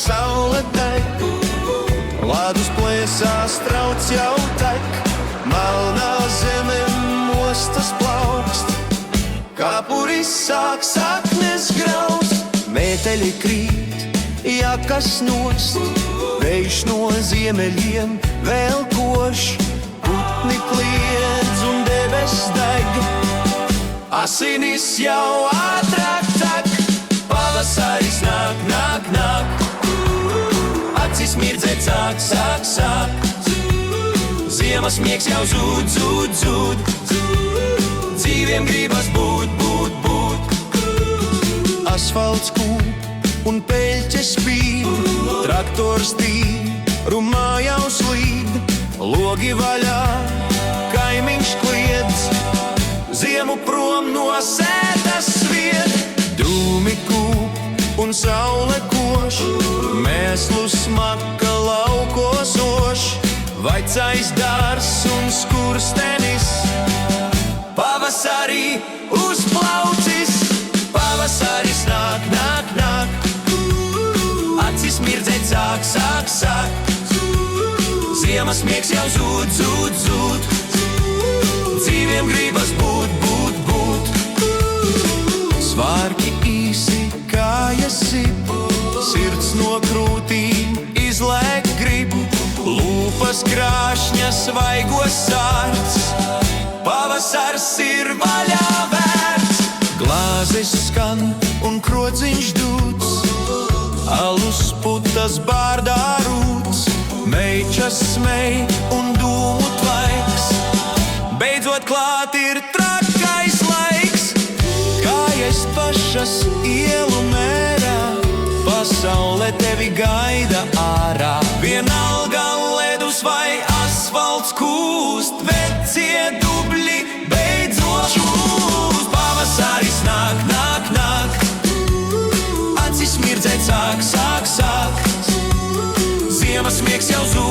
saule deg, ledus plēsās trauc jau tek, melnā zeme mostas plaukst, kāpuris sāk saknes graust. Mēteļi krīt, jakas nost, vējš no ziemeļiem vēl koš, putni kliedz un debes deg, asinis jau ātrāk tek, pavasaris nāk, nāk, nāk, acis mirdzēt sāk, sāk, sāk, ziemas miegs jau zūd, zūd, zūd, dzīviem gribas būt, būt, būt. Asfalts kūp un peļķes spīd, traktors tīd, rumā jau slīd, logi vaļā, kaimiņš kliedz, ziemu prom no sētas svied. Dūmi kūp un saule koš, mēslu smaka laukos oš, vaicais dārs un skurstenis, pavasarī uzplaucis, pavasaris nāk, nāk, nāk, acis mirdzēt sāk, sāk, sāk, ziemas miegs jau zūd, zūd, zūd, dzīviem gribas būt, būt, būt. Svārki īsi, kājas sip, sirds no krūtīm izlēk grib, lūpas krāšņas vaigos sārts, pavasars ir vaļā vērts. Glāzes skan un krociņš dūts, alus putas bārdā rūts, meičas smej un dūmu tvaiks, beidzot klāt ir trakais laiks, kājas pašas ielu mērā, pasaule tevi gaida ārā, vienalga ledus vai asfalts kūst, vecie dubļi beidzot šūst, pavasaris nāk, nāk, nāk, acis mirdzēt sāk, sāk, sāk, ziemas miegs jau zūd.